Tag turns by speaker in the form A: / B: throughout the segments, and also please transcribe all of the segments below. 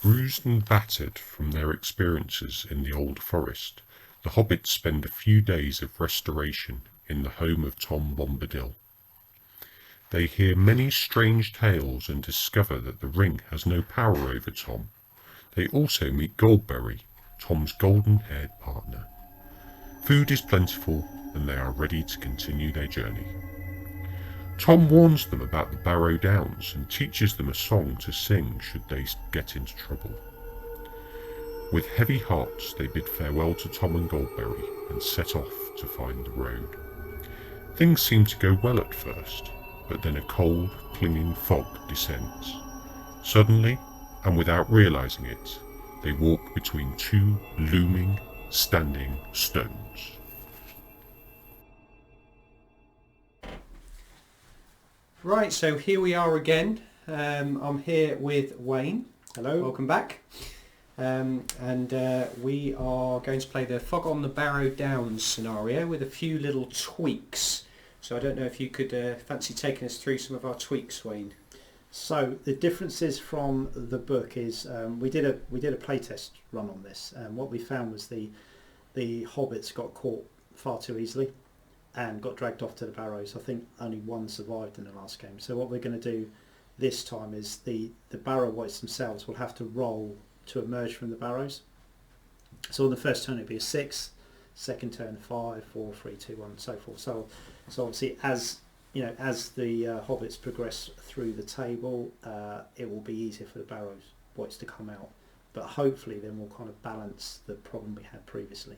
A: Bruised and battered from their experiences in the old forest, the hobbits spend a few days of restoration in the home of Tom Bombadil. They hear many strange tales and discover that the ring has no power over Tom. They also meet Goldberry, Tom's golden-haired partner. Food is plentiful and they are ready to continue their journey. Tom warns them about the Barrow Downs and teaches them a song to sing should they get into trouble. With heavy hearts they bid farewell to Tom and Goldberry and set off to find the road. Things seem to go well at first, but then a cold, clinging fog descends. Suddenly, and without realizing it, they walk between two looming, standing stones.
B: Right, so here we are again. I'm here with Wayne.
C: Hello.
B: Welcome back. We are going to play the Fog on the Barrow Downs scenario with a few little tweaks. So I don't know if you could fancy taking us through some of our tweaks, Wayne.
C: So the differences from the book is we did a playtest run on this, and what we found was the hobbits got caught far too easily and got dragged off to the barrows. I think only one survived in the last game. So what we're going to do this time is the barrow wights themselves will have to roll to emerge from the barrows. So on the first turn it'll be a 6, second turn 5, 4, 3, 2, 1, and so forth. So obviously as the hobbits progress through the table, it will be easier for the barrows wights to come out. But hopefully then we'll kind of balance the problem we had previously.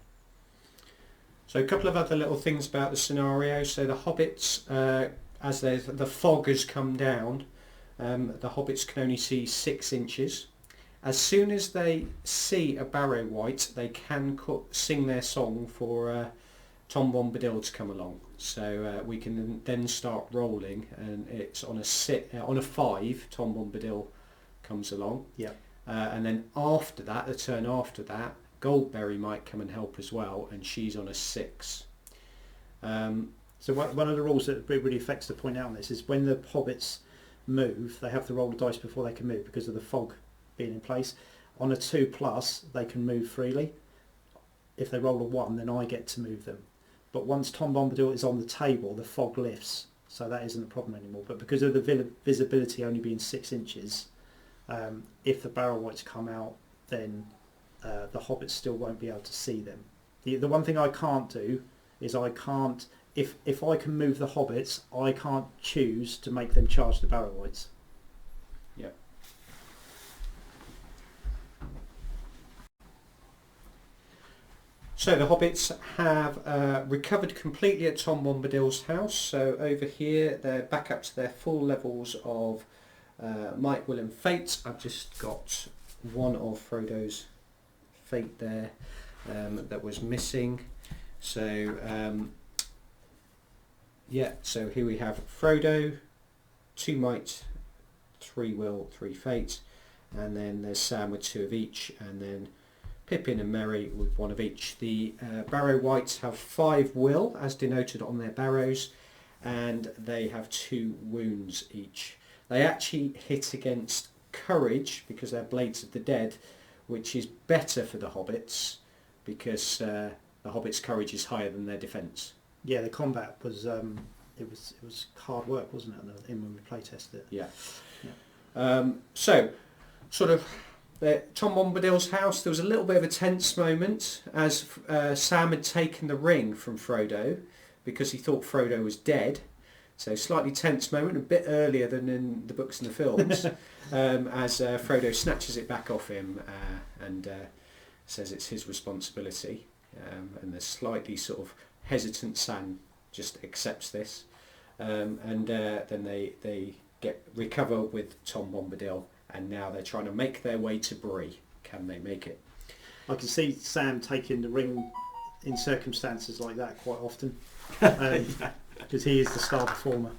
B: So a couple of other little things about the scenario. So the hobbits, as the fog has come down, the hobbits can only see 6 inches. As soon as they see a barrow wight, they can sing their song for Tom Bombadil to come along. So we can then start rolling, and it's on a 5. Tom Bombadil comes along.
C: Yeah.
B: And then after that, the turn after that, Goldberry might come and help as well, and she's on a 6.
C: So one of the rules that really affects to point out on this is when the hobbits move, they have to roll the dice before they can move because of the fog being in place. On a 2+, they can move freely. If they roll a 1, then I get to move them. But once Tom Bombadil is on the table, the fog lifts, so that isn't a problem anymore. But because of the visibility only being 6 inches, if the barrow wights come out, then the hobbits still won't be able to see them. The one thing I can't do is if I can move the hobbits, I can't choose to make them charge the barrow wights.
B: Yep. So the hobbits have recovered completely at Tom Bombadil's house. So over here they're back up to their full levels of might, will and fate. I've just got one of Frodo's fate there that was missing. So so here we have Frodo, 2 might, 3 will, 3 fate, and then there's Sam with 2 of each, and then Pippin and Merry with 1 of each. The barrow wights have 5 will as denoted on their barrows, and they have 2 wounds each. They actually hit against courage because they're blades of the dead, which is better for the hobbits because the hobbits' courage is higher than their defence.
C: Yeah, the combat was it was hard work, wasn't it? When we play tested it.
B: Yeah. So, sort of, Tom Bombadil's house. There was a little bit of a tense moment as Sam had taken the ring from Frodo because he thought Frodo was dead. So slightly tense moment, a bit earlier than in the books and the films, as Frodo snatches it back off him and says it's his responsibility. And the slightly sort of hesitant Sam just accepts this. Then they recover with Tom Bombadil, and now they're trying to make their way to Bree. Can they make it?
C: I can see Sam taking the ring in circumstances like that quite often. Because he is the star performer.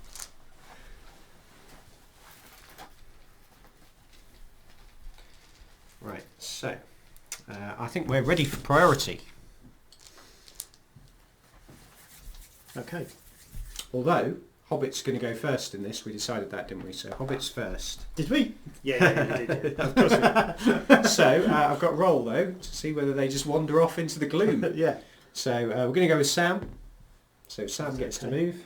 B: Right, so I think we're ready for priority.
C: Okay.
B: Although, Hobbit's going to go first in this. We decided that, didn't we? So Hobbit's first.
C: Did we? Yeah, we did. Of course we did.
B: So I've got roll though to see whether they just wander off into the gloom.
C: Yeah.
B: So we're going to go with Sam. So Sam gets to move.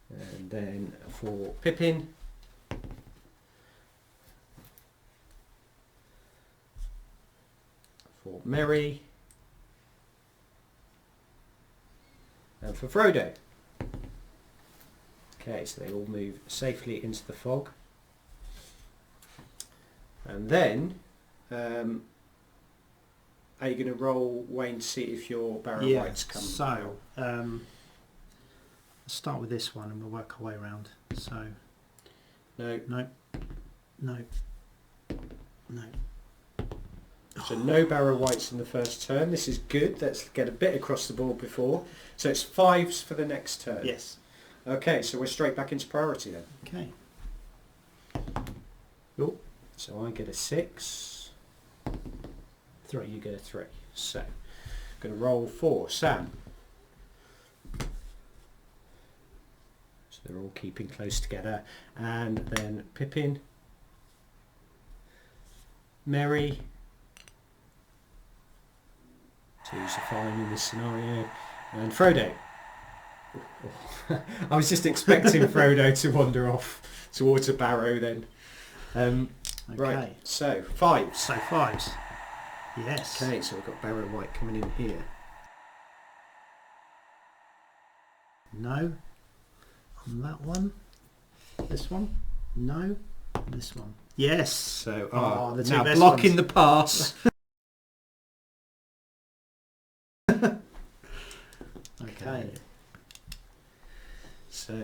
B: And then for Pippin, for Merry, and for Frodo. Okay, so they all move safely into the fog. And then, are you going to roll, Wayne, to see if your Barrow Whites come?
C: So, let's start with this one and we'll work our way around. So,
B: No.
C: no, no, no.
B: So no Barrow Whites in the first turn. This is good. Let's get a bit across the board before. So it's 5s for the next turn.
C: Yes.
B: Okay, so we're straight back into priority then.
C: Okay.
B: Cool. So I get a 6. 3. You get a 3. So I'm going to roll 4. Sam. So they're all keeping close together. And then Pippin. Merry. 2s are fine in this scenario. And Frodo. I was just expecting Frodo to wander off towards a barrow then.
C: Okay.
B: Right, so 5s.
C: So 5s. Yes.
B: Okay, so we've got Barrow White coming in here.
C: No. On that one. This one. No. This one. Yes.
B: So
C: the two
B: now
C: best
B: blocking
C: ones.
B: the pass.
C: Okay.
B: So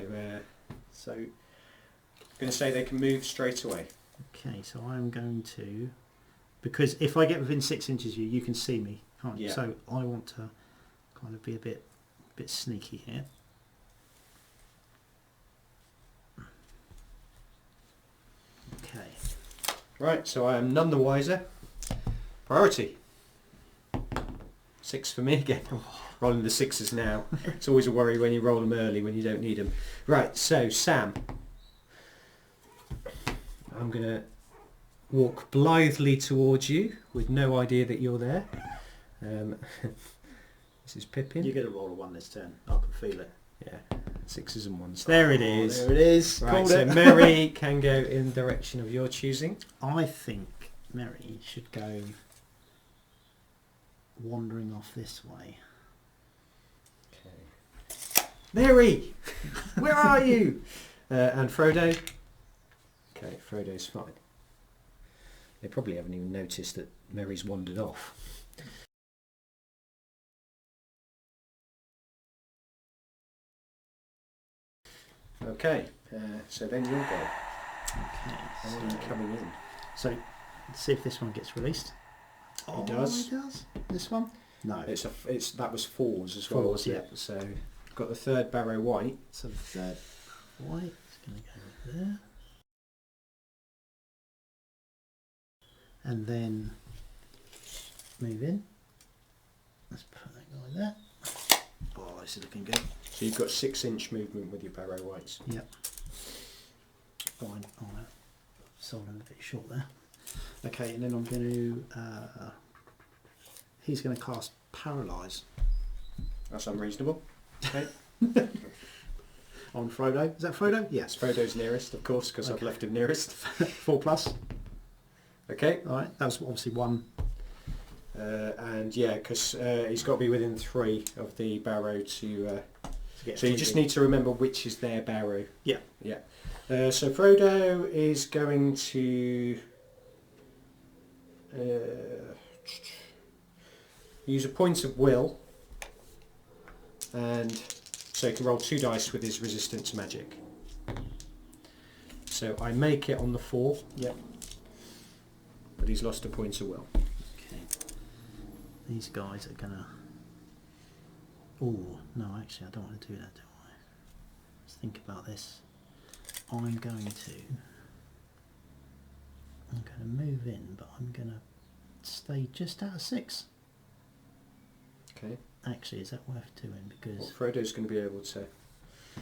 C: So,
B: I'm going to say they can move straight away.
C: okay, so I'm going to, because if I get within 6 inches of you, you can see me, can't you?
B: Yeah.
C: So I want to kind of be a bit sneaky here. Okay.
B: Right, so I am none the wiser. Priority. 6 for me again. Rolling the 6s now. It's always a worry when you roll them early when you don't need them. Right, so Sam. I'm going to walk blithely towards you with no idea that you're there. This is Pippin.
C: You're going to roll a 1 this turn. I can feel it.
B: Yeah, 6s and 1s. There it is.
C: There it is.
B: Right,
C: Called
B: so
C: it.
B: Merry can go in the direction of your choosing.
C: I think Merry should go wandering off this way.
B: Okay. Merry! Where are you? And Frodo? Okay, Frodo's fine. They probably haven't even noticed that Merry's wandered off. Okay, so then you'll go.
C: Okay.
B: And then you're coming in.
C: So let's see if this one gets released.
B: He does.
C: He does. This one? No.
B: That was 4s as well.
C: 4s,
B: wasn't it? So got the 3rd Barrow White.
C: So the 3rd white is going to go there. And then move in. Let's put that guy there. Oh, this is looking good.
B: So you've got 6-inch movement with your Barrow Whites.
C: Yep. Fine. Oh, no. Sold him a bit short there. Okay, and then I'm going to... he's going to cast Paralyse.
B: That's unreasonable. Okay.
C: On Frodo. Is that Frodo? Yes.
B: Frodo's nearest, of course, because I've
C: Okay.
B: left him nearest.
C: 4+.
B: Okay.
C: Alright, that was obviously 1.
B: And yeah, because he's got to be within 3 of the Barrow to
C: get
B: so you just need to remember which is their Barrow.
C: Yeah.
B: Yeah. So Frodo is going to use a point of will, and so he can roll 2 dice with his resistance magic. So I make it on the 4.
C: Yep.
B: But he's lost a point of will.
C: Okay. These guys are gonna... Oh, no, actually I don't want to do that, do I? Let's think about this. I'm going to move in, but I'm going to stay just out of 6.
B: Okay.
C: Actually, is that worth doing?
B: Well,
C: Because
B: Frodo's going to be able to.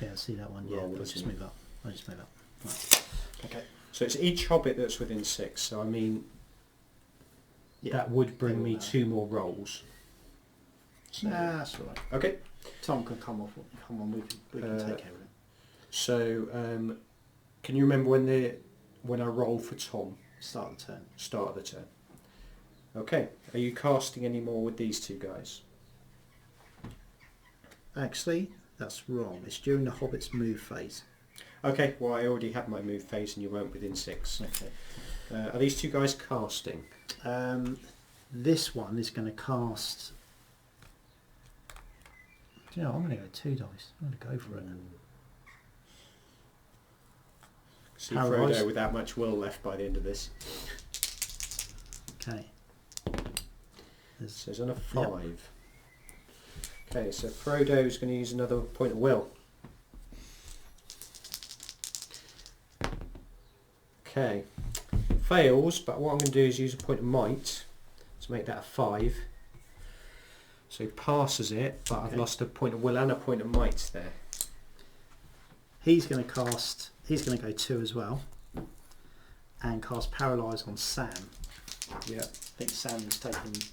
C: yeah, I see that one. Yeah,
B: Roll,
C: I'll just
B: isn't he?
C: move up. I'll just move up. Right. Okay.
B: So it's each hobbit that's within 6. So I mean,
C: Yeah.
B: that would
C: they
B: bring
C: will
B: me
C: know.
B: 2 more rolls. So,
C: Nah, that's all right.
B: okay.
C: Tom can come off. Come on, we can take care of it.
B: So can you remember when I roll for Tom?
C: Start the turn.
B: Start of the turn. Okay. Are you casting any more with these 2 guys?
C: Actually, that's wrong. It's during the Hobbit's move phase.
B: Okay. Well, I already had my move phase, and you weren't within 6.
C: Okay.
B: Are these 2 guys casting?
C: This one is going to cast. Do you know, I'm going to go 2 dice. I'm going to go for it.
B: See
C: Paralysed.
B: Frodo without much will left by the end of this.
C: Okay.
B: So he's on a 5. Okay, so Frodo's going to use another point of will. Okay. Fails, but what I'm going to do is use a point of might to make that a 5. So he passes it, but I've
C: Okay.
B: lost a point of will and a point of might there.
C: He's going to cast. He's going to go 2 as well, and cast Paralyse on Sam.
B: Yeah.
C: I think Sam's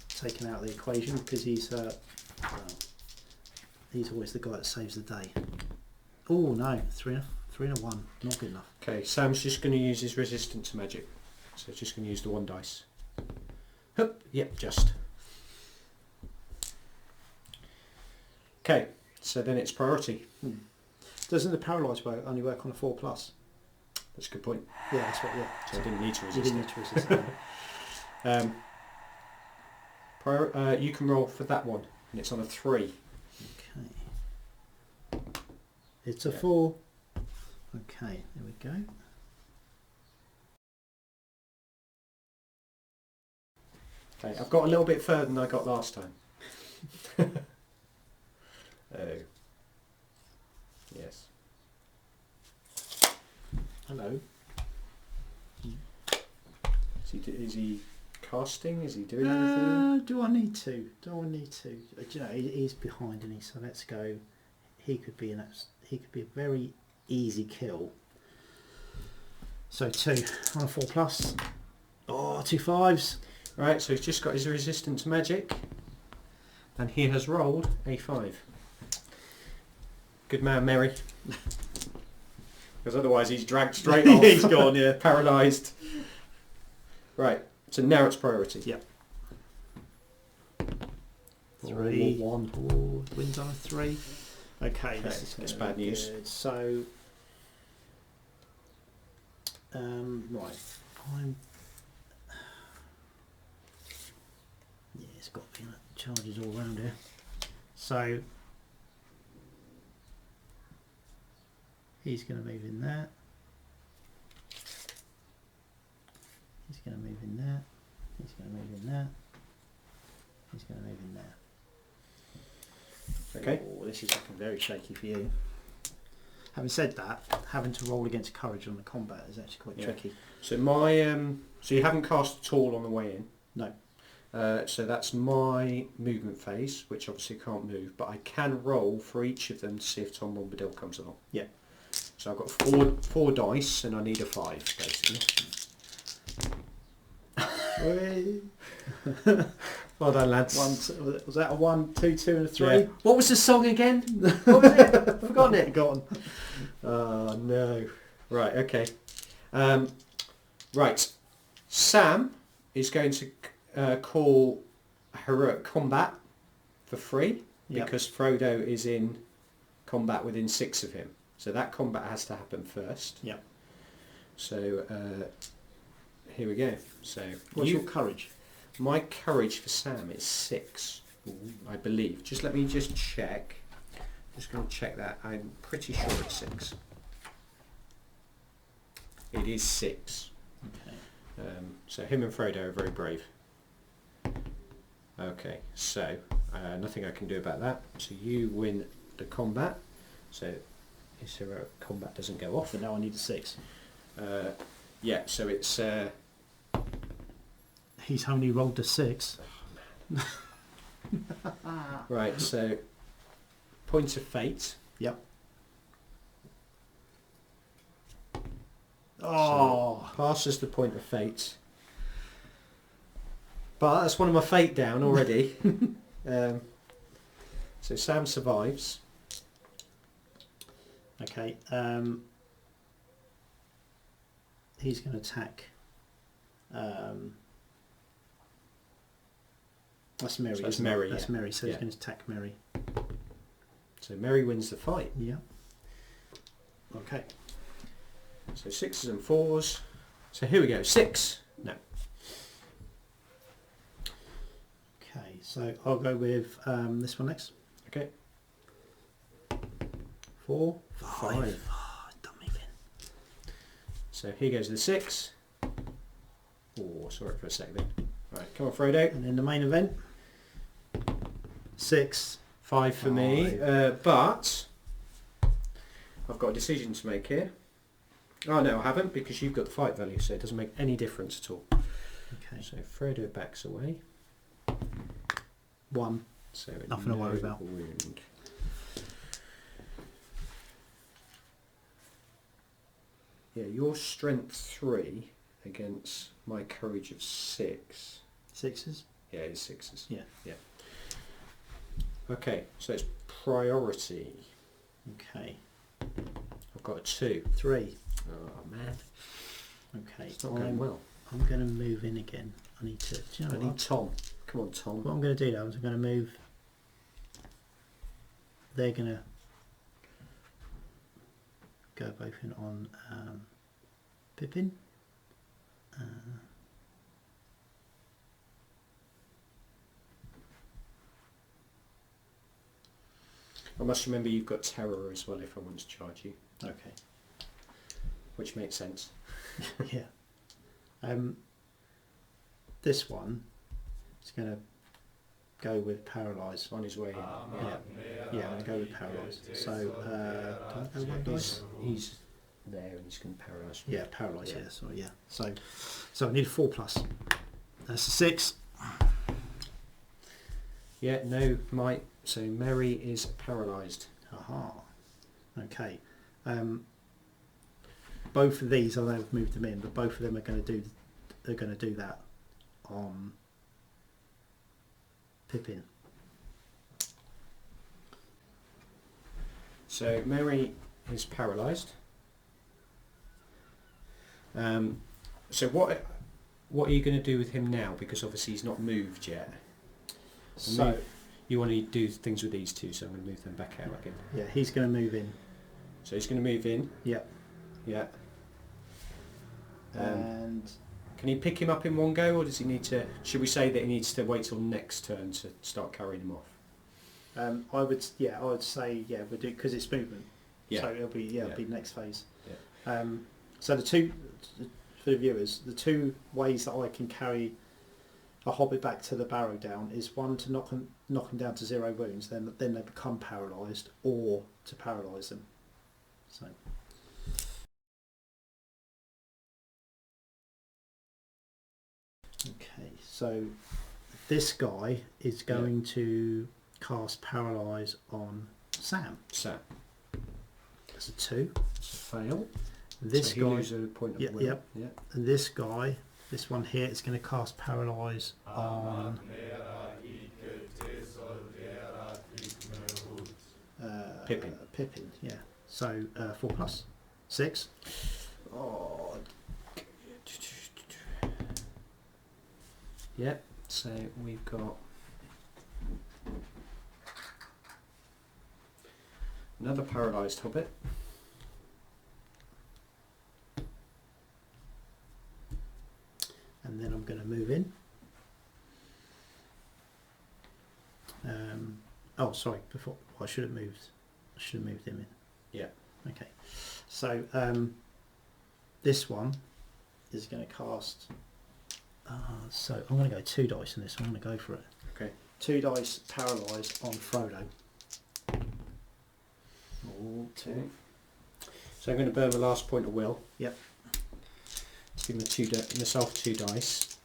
C: taken out of the equation because he's well, he's always the guy that saves the day. Oh no, 3 and a 1, not good enough.
B: Okay, Sam's just going to use his resistance to magic. So he's just going to use the 1 dice. Hup, yep, just. Okay, so then it's priority.
C: Doesn't the Paralyse only work on a 4+?
B: That's a good point.
C: Yeah, that's what. Yeah,
B: So I didn't need to
C: you
B: resist
C: didn't
B: it.
C: need to resist it.
B: You can roll for that one, and it's on a 3.
C: Okay. It's a
B: Yeah.
C: 4. Okay, there we go.
B: Okay, I've got a little bit further than I got last time. Oh. Yes.
C: Hello.
B: Is he casting? Is he doing anything?
C: Do I need to? Do I need to? Do you know, he's behind, isn't he? So let's go. He could be a very easy kill. So 2 on a 4+. Oh, 2 5s.
B: Right, so he's just got his resistance magic, and he has rolled a 5. Good man, Mary. Because otherwise he's dragged straight off.
C: He's gone, yeah.
B: Paralysed. Right, so now it's priority.
C: Yep.
B: Oh,
C: 3.
B: 1.
C: Oh, wins on a 3. Okay,
B: That's
C: gonna
B: bad
C: be
B: news.
C: good. So, right, yeah, it's got peanut charges all around here. So he's going to move in there. He's going to move in there. He's going to move in there. He's going to move in there.
B: Okay.
C: Oh, this is looking very shaky for you. Having said that, having to roll against courage on the combat is actually quite tricky.
B: So so you haven't cast at all on the way in.
C: No.
B: So that's my movement phase, which obviously can't move, but I can roll for each of them to see if Tom Bombadil comes along.
C: Yeah.
B: So I've got four dice, and I need a 5 basically. Well done, lads.
C: Was that a 1, 2, 2 and a 3?
B: Yeah. What was the song again? What was it? Forgotten it.
C: Gone.
B: Oh no. Right, okay. Right. Sam is going to call heroic combat for free because Frodo is in combat within 6 of him. So that combat has to happen first.
C: Yep.
B: So here we go. So
C: What's your courage?
B: my courage for Sam is 6, I believe. Just let me just check. Just going to check that. I'm pretty sure it's 6. It is 6.
C: Okay.
B: So him and Frodo are very brave. Okay, so nothing I can do about that. So you win the combat. So his heroic combat doesn't go off.
C: But now I need a 6.
B: Yeah, so it's...
C: He's only rolled a 6.
B: Right, so point of fate.
C: Yep. Oh,
B: Passes the point of fate. But that's one of my fate down already. So Sam survives.
C: okay. He's going to attack. That's Mary.
B: So that's
C: isn't it?
B: Mary,
C: That's
B: yeah.
C: Mary. So
B: Yeah.
C: he's going to attack Mary.
B: So Mary wins the fight.
C: Yeah. Okay.
B: So 6s and 4s. So here we go. 6. No.
C: Okay. So I'll go with this one next.
B: Okay.
C: 4.
B: 5.
C: Oh, done me in.
B: So here goes the 6. Oh, sorry for a second. Right, come on, Frodo.
C: And then the main event. 6.
B: 5 for me. But I've got a decision to make here. Oh no, I haven't, because you've got the fight value, so it doesn't make any difference at all.
C: Okay.
B: So Frodo backs away.
C: 1.
B: So
C: Nothing to worry about.
B: Wound. Yeah, your strength 3 against my courage of 6.
C: 6s.
B: Yeah, it's 6s.
C: Yeah.
B: Yeah. Okay, so it's priority.
C: Okay.
B: I've got a 2.
C: 3.
B: Oh man,
C: Okay.
B: it's not going well.
C: I'm going to move in again. I need to. Do you know
B: I
C: what?
B: need Tom. Come on, Tom.
C: What I'm going to do now is I'm going to move. They're going to go both in on Pippin.
B: I must remember you've got terror as well if I want to charge you,
C: Okay.
B: which makes sense.
C: Yeah. This one is going to go with paralyze.
B: On his way in.
C: Yeah, I'm going to go with paralyze. So, do I go one dice?
B: He's there and he's going to paralyse me.
C: Yeah, paralyze.
B: Yeah.
C: Yeah. So yeah. So I need a 4+. That's a 6.
B: Yeah, no might. So Mary is paralysed.
C: Aha. Okay. Both of these, I've moved them in, but both of them are going to do that on Pippin.
B: So Mary is paralysed. So what are you going to do with him now? Because obviously he's not moved yet.
C: So
B: You want to do things with these two, so I'm going to move them back out again.
C: yeah, he's going to move in.
B: So he's going to move in.
C: Yep.
B: Yeah.
C: And
B: Can he pick him up in one go, or does he need to? Should we say that he needs to wait till next turn to start carrying him off?
C: I would say we'll do because it's movement.
B: Yeah.
C: So it'll be next phase.
B: Yeah.
C: So the two for the viewers, the two ways that I can carry a hobbit back to the Barrow down is one to knock them down to 0 wounds, then they become paralysed, or to paralyse them. So. Okay, so this guy is going to cast Paralyse on Sam.
B: So
C: That's a 2.
B: it's a fail.
C: This
B: So he
C: guy,
B: loses a point of will.
C: yep.
B: Yeah.
C: and this guy, this one here, is going to cast Paralyse on
B: Pippin.
C: Pippin, yeah. So 4+, 6.
B: Oh. Yeah. So we've got another paralysed hobbit.
C: And then I'm going to move in. Oh, sorry. Before I should have moved. I should have moved him in.
B: Yeah.
C: Okay. So this one is going to cast. So I'm going to go 2 dice in this one. I'm going to go for it.
B: Okay.
C: 2 dice paralyse on Frodo.
B: Okay. So I'm going to burn the last point of will.
C: Yep.
B: Give myself 2 dice.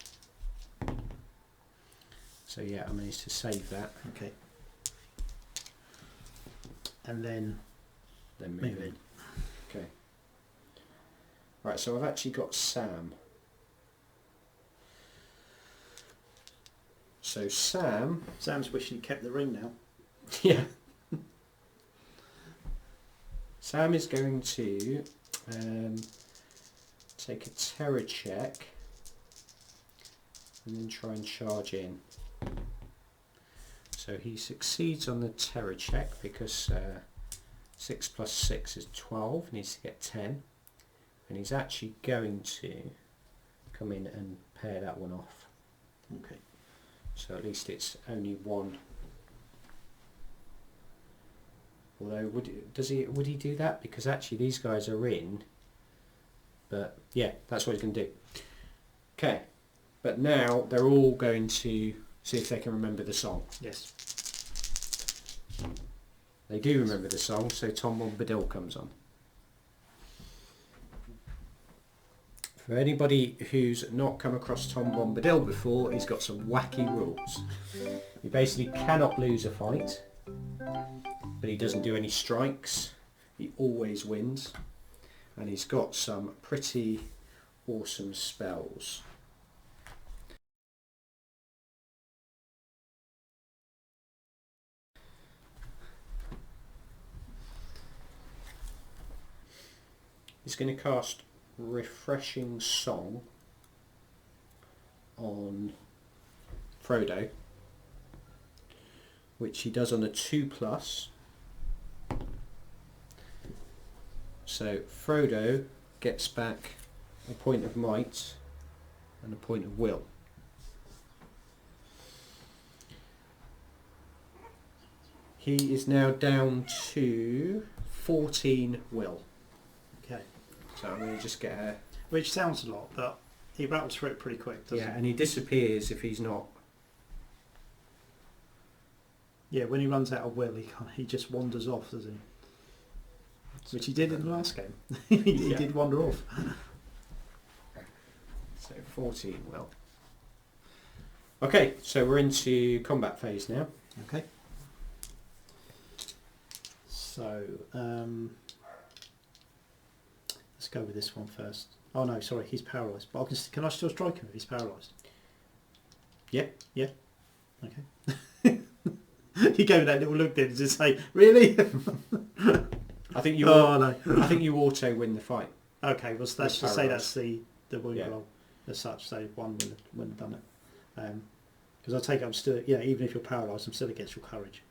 B: So yeah, I managed to save that.
C: Okay. And then
B: Then
C: move
B: move
C: it.
B: in. Okay. Right, so I've actually got Sam. So Sam,
C: Sam's wishing he kept the ring now.
B: yeah. Sam is going to take a terror check and then try and charge in. So he succeeds on the terror check because 6 plus 6 is 12, needs to get 10, and he's actually going to come in and pair that one off.
C: Okay.
B: So at least it's only one. Although would he do that? Because actually these guys are in. But yeah, that's what he's going to do. Okay. But now they're all going to see if they can remember the song.
C: Yes.
B: They do remember the song, so Tom Bombadil comes on. For anybody who's not come across Tom Bombadil before, he's got some wacky rules. He basically cannot lose a fight, but he doesn't do any strikes. He always wins, and he's got some pretty awesome spells. He's going to cast Refreshing Song on Frodo, which he does on a 2+. So Frodo gets back a point of might and a point of will. He is now down to 14 will.
C: Okay.
B: So I'm going to just get a...
C: Which sounds a lot, but he rattles through it pretty quick, doesn't
B: Yeah,
C: he?
B: and he disappears if he's not...
C: Yeah, when he runs out of will, he just wanders off, doesn't he? Which he did in the last game. he did wander off.
B: So 14 will. Okay, so we're into combat phase now.
C: Okay. So, let's go with this one first. Oh no, sorry, he's paralysed. But can I still strike him if he's paralysed?
B: Yeah.
C: Yeah. Okay. He gave me that little look there to just say, really?
B: I think you.
C: Oh no.
B: I think you auto win the fight.
C: Okay, well let's just say that's the wound
B: Yeah.
C: roll as such. So one wouldn't have done it. Because I take it I'm still, even if you're paralysed, I'm still against your courage.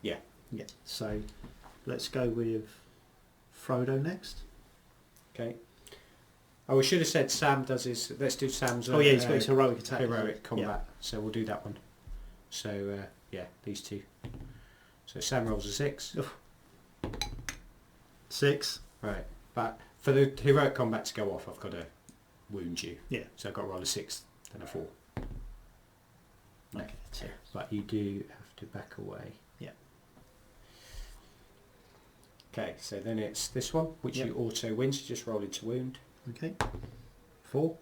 B: Yeah.
C: Yeah. So let's go with Frodo next.
B: Okay. Oh, we should have said Sam does his. Let's do Sam's.
C: Oh yeah, he's got his heroic attack.
B: Heroic combat. So we'll do that one. So yeah, these two. So Sam rolls a 6.
C: 6.
B: Right, but for the heroic combat to go off, I've got to wound you.
C: Yeah.
B: So I've got to roll a 6, then a 4.
C: Okay.
B: Yeah, but you do have to back away.
C: Yeah.
B: Okay, so then it's this one, which you auto win, so just roll into wound.
C: Okay. 4.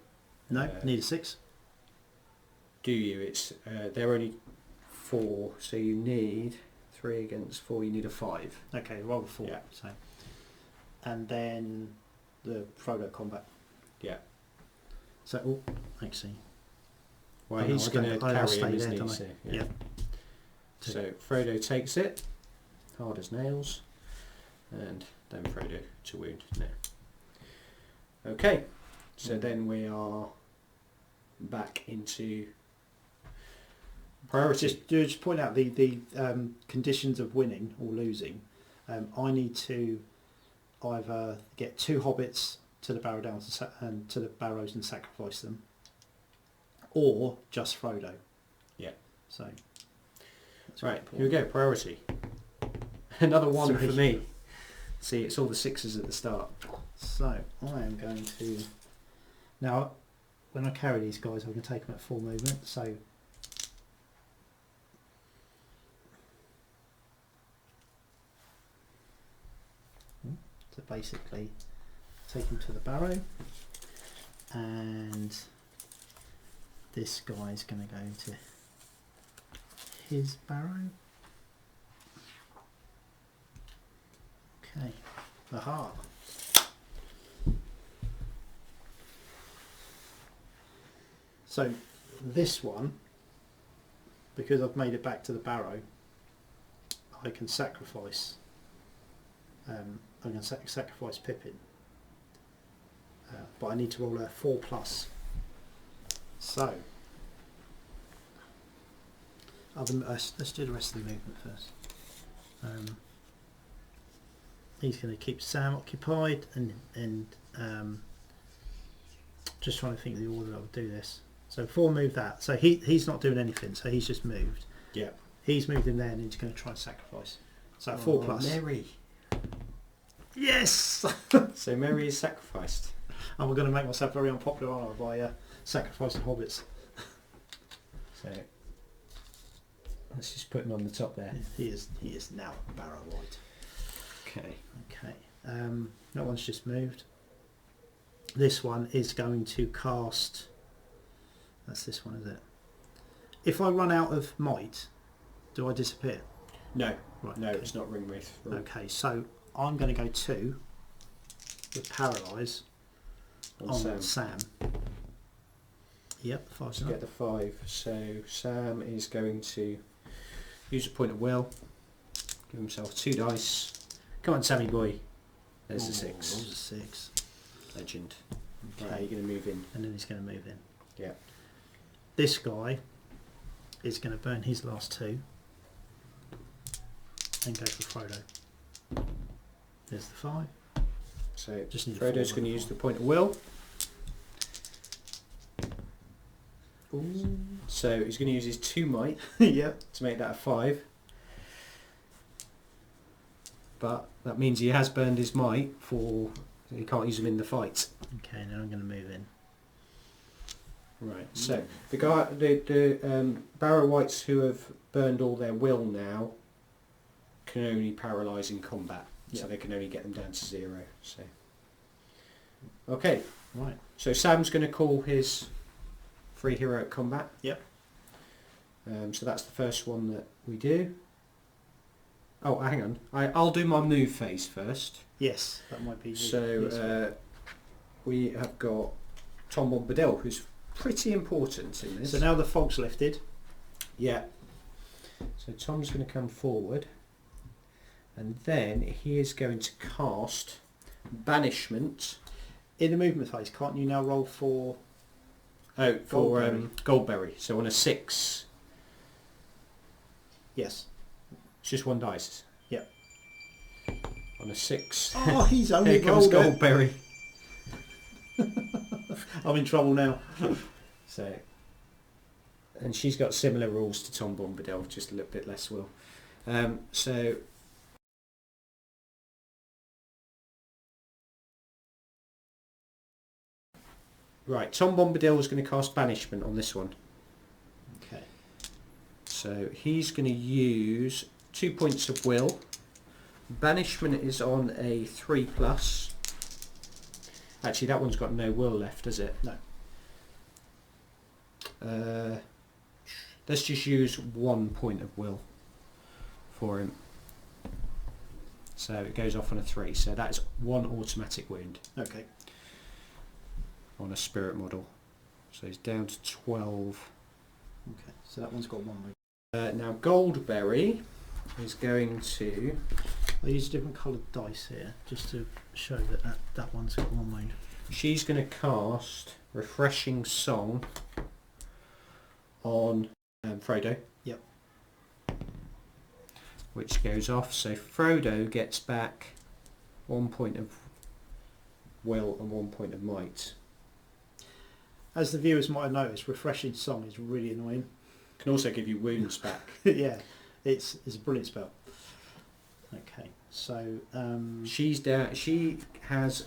C: No, need a 6.
B: Do you? It's they're only 4, so you need 3 against 4. You need a 5.
C: Okay, roll a 4.
B: Yeah.
C: So, and then the Frodo combat.
B: Yeah.
C: So, actually,
B: Well,
C: Oh, no,
B: he's
C: I
B: going to
C: don't- I'll
B: carry
C: stay
B: him,
C: there,
B: isn't he?
C: don't I?
B: So,
C: Yeah.
B: So Frodo takes it, hard as nails, and then Frodo to wound now. Okay, so then we are back into priority.
C: just point out the conditions of winning or losing. I need to either get 2 hobbits to the Barrow Downs and to the Barrows and sacrifice them, or just Frodo.
B: Yeah.
C: So. that's
B: Right,
C: quite
B: here we go, priority. Another 1
C: Three.
B: for me. See, it's all the 6s at the start.
C: So I am going to now. When I carry these guys, I'm going to take them at full movement. So basically, take them to the Barrow, and this guy is going to go his Barrow. Okay. Aha. So this one, because I've made it back to the Barrow, I can sacrifice. I can sacrifice Pippin, but I need to roll a 4+. So, let's do the rest of the movement first. He's going to keep Sam occupied, and just trying to think of the order I would do this. So before I move that, so he's not doing anything, so he's just moved.
B: Yeah.
C: He's moved in there, and he's going to try and sacrifice. So 4+.
B: Merry.
C: Yes.
B: So Merry is sacrificed.
C: And we're going to make myself very unpopular, aren't I, by sacrificing hobbits.
B: So let's just put him on the top there.
C: He is now Barrow White.
B: Okay.
C: Okay. That one's just moved. This one is going to cast. That's this one, is it? If I run out of might, do I disappear?
B: No.
C: Right.
B: No,
C: okay.
B: it's not ring wraith.
C: Okay, so I'm going to go 2 with paralyze on Sam. Yep, 5.
B: To get the 5. So Sam is going to use a point of will. Give himself 2 dice. Come on, Sammy boy. There's a 6.
C: There's a 6.
B: Legend.
C: Okay.
B: Right, you're going to move in.
C: And then he's going to move in.
B: Yeah.
C: This guy is going to burn his last 2 and go for Frodo. There's the 5.
B: So
C: Just need a
B: Frodo's
C: 4
B: going to
C: and a
B: use
C: 5.
B: the point of will. Ooh. So he's going to use his 2 might
C: Yep.
B: to make that a 5. But that means he has burned his might for... He can't use them in the fight.
C: Okay, now I'm going to move in.
B: Right. So the Barrow Whites who have burned all their will now can only paralyse in combat.
C: Yep.
B: So they can only get them down to 0. So okay.
C: Right.
B: So Sam's going to call his free heroic combat.
C: Yep.
B: So that's the first one that we do. Oh, hang on. I'll do my move phase first.
C: Yes, that might be.
B: So we have got Tom Bombadil, who's pretty important in this.
C: So now the fog's lifted.
B: Yeah. So Tom's going to come forward, and then he is going to cast Banishment.
C: In the movement phase, can't you now roll for?
B: Oh, for
C: Goldberry.
B: Goldberry. So on a 6,
C: Yes.
B: it's just 1 dice.
C: Yep.
B: On a 6.
C: Oh, he's only
B: Here comes
C: rolled it.
B: Goldberry.
C: I'm in trouble now.
B: So, and she's got similar rules to Tom Bombadil, just a little bit less will. So right, Tom Bombadil is going to cast Banishment on this one.
C: Okay.
B: So he's going to use 2 points of will. Banishment is on a 3+. Actually, that one's got no will left, does it?
C: No.
B: Let's just use 1 point of will for him. So it goes off on a 3. So that's 1 automatic wound
C: Okay.
B: on a spirit model. So he's down to 12.
C: Okay. So that one's got 1 wound.
B: Now Goldberry is going to...
C: I use different coloured dice here just to show that one's got 1 wound.
B: She's going to cast Refreshing Song on Frodo.
C: Yep.
B: Which goes off, so Frodo gets back 1 point of will and 1 point of might.
C: As the viewers might have noticed, Refreshing Song is really annoying.
B: Can also give you wounds back.
C: Yeah, it's a brilliant spell. Okay, so
B: She's down. She has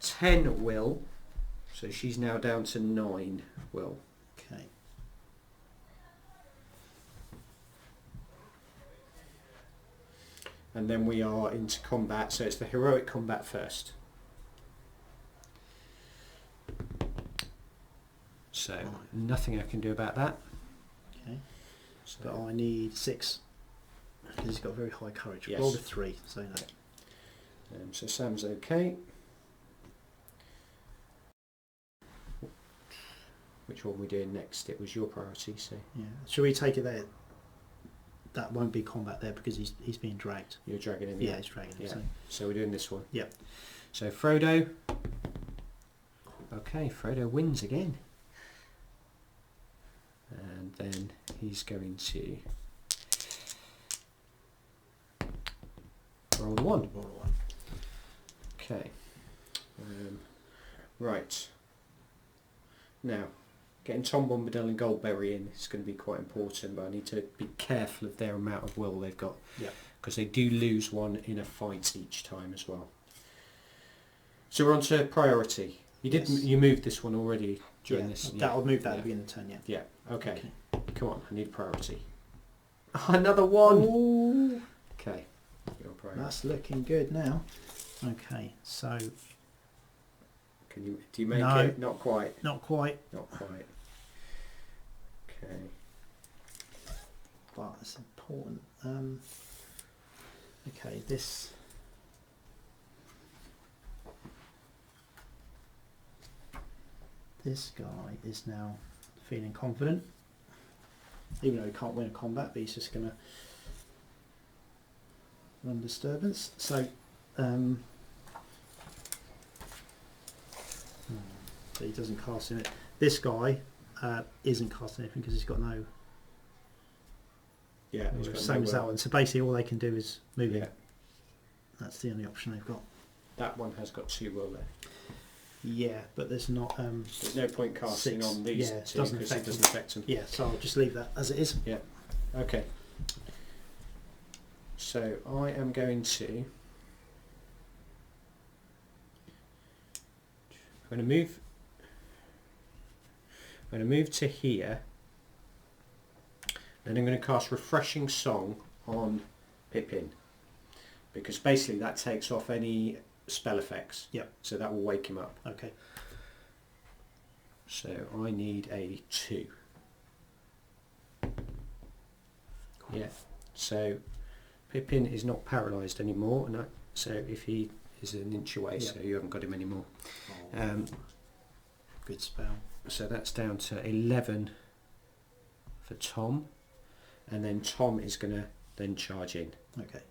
B: 10 will, so she's now down to 9 will.
C: okay.
B: And then we are into combat, so it's the heroic combat first. So nothing I can do about that.
C: Okay.
B: So,
C: But I need 6 because he's got very high courage.
B: Yes.
C: Rolled a 3, so no.
B: so Sam's okay. Which one are we doing next? It was your priority, so
C: Yeah. Should we take it there? That won't be combat there because he's being dragged.
B: you're dragging in.
C: Yeah, he's dragging him.
B: Yeah.
C: So.
B: So we're doing this one.
C: Yep.
B: So Frodo. Okay, Frodo wins again. And then he's going to roll a 1.
C: Roll a 1.
B: Okay. Right. Now, getting Tom Bombadil and Goldberry in is going to be quite important, but I need to be careful of their amount of will they've got.
C: Yeah.
B: Because they do lose one in a fight each time as well. So we're on to priority. You did.
C: Yes.
B: You moved this one already during this.
C: That'll move that
B: yeah.
C: at the beginning of the turn, yeah.
B: Yeah. Okay. Come on. I need priority. Another 1.
C: Ooh,
B: Okay. Your priority.
C: that's looking good now. Okay, so
B: Can you? Do you make
C: No.
B: it? Not quite.
C: not quite,
B: Not quite. Okay.
C: but it's important. Okay, this. This guy is now feeling confident, even though he can't win a combat, but he's just going to run disturbance. So, so he doesn't cast it. This guy isn't casting anything because he's got no.
B: Yeah. he's got
C: Same as
B: no
C: that one. So basically, all they can do is move
B: Yeah.
C: it. That's the only option they've got.
B: That one has got 2 will there.
C: Yeah, but there's not.
B: There's no point casting
C: 6.
B: on these
C: Yeah, it
B: two
C: doesn't
B: because it
C: affect
B: doesn't
C: them.
B: affect them.
C: Yeah, so I'll just leave that as it is.
B: Okay. So I am going to. I'm going to move. I'm going to move to here. Then I'm going to cast Refreshing Song on Pippin, because basically that takes off any spell effects.
C: Yep.
B: So that will wake him up.
C: Okay.
B: So I need a 2. Yeah. So Pippin is not paralysed anymore, and so if he is an inch away, so you haven't got him anymore.
C: Good spell.
B: So that's down to 11 for Tom, and then Tom is going to then charge in.
C: Okay.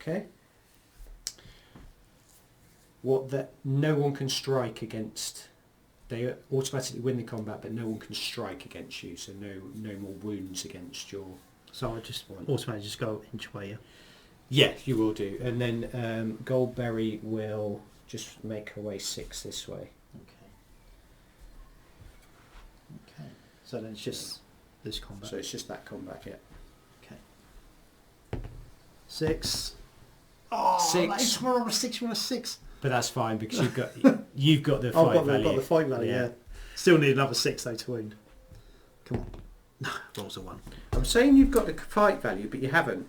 B: Okay. What that no one can strike against. They automatically win the combat, but no one can strike against you. So no more wounds against your.
C: So I just
B: One.
C: automatically just go inch away. Yeah.
B: Yeah, you will do. And then Goldberry will just make her way 6 this way.
C: Okay. Okay. So then it's just this combat.
B: So it's just that combat, yeah.
C: Okay. 6. Oh,
B: 6.
C: We're on a 6. We're on a 6.
B: But that's fine because you've got the
C: I've
B: fight
C: got
B: value.
C: the fight value. Yeah. Still need another 6 though to wound. Come on. No, rolls a 1.
B: I'm saying you've got the fight value, but you haven't.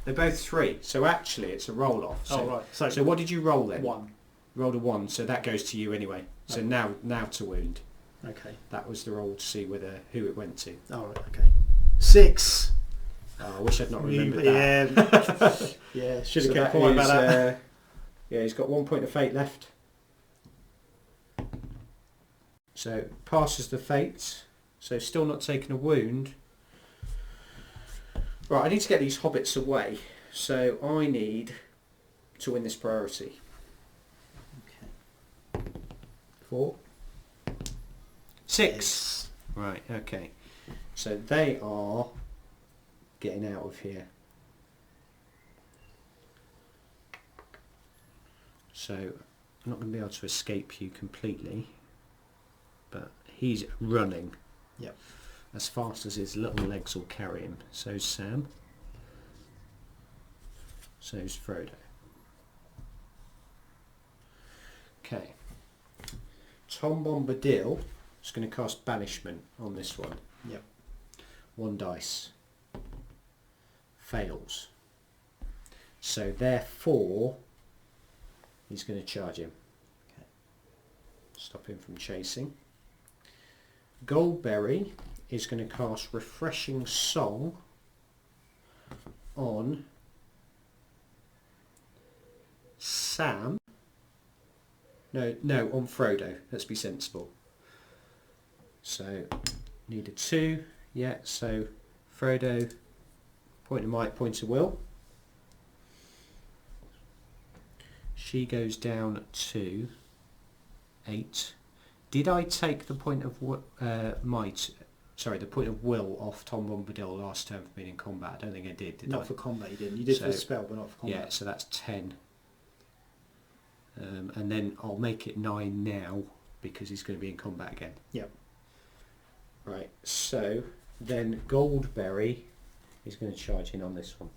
B: They're both 3, so actually it's a roll off. So,
C: right.
B: So what did you roll then?
C: 1.
B: Rolled a 1, so that goes to you anyway. So
C: Okay.
B: now to wound.
C: Okay.
B: That was the roll to see who it went to.
C: All right. Okay. 6.
B: Oh, I wish I'd not remembered that.
C: Yeah. Yeah. Should
B: So
C: have kept
B: that
C: quiet about
B: is,
C: that.
B: yeah, he's got 1 point of fate left. So passes the fate. So still not taking a wound. Right, I need to get these hobbits away. So I need to win this priority.
C: Okay.
B: 4. 6. Right, okay. So they are getting out of here. So I'm not going to be able to escape you completely, but he's running.
C: Yep.
B: As fast as his little legs will carry him. So's Sam. So's Frodo. Okay. Tom Bombadil is going to cast Banishment on this one.
C: Yep.
B: 1 dice. Fails. So therefore, he's going to charge him.
C: Okay.
B: Stop him from chasing. Goldberry is going to cast Refreshing Song on Sam. No, on Frodo. Let's be sensible. So, need a 2. Yeah, so Frodo, point of might, point of will. She goes down to 8. Did I take the point of might? Sorry, the point of will off Tom Bombadil last turn for being in combat? I don't think I did.
C: Not for combat, you didn't. You did for the spell, but not for combat.
B: Yeah, so that's 10. And then I'll make it 9 now because he's going to be in combat again.
C: Yep.
B: Right, so then Goldberry is going to charge in on this one.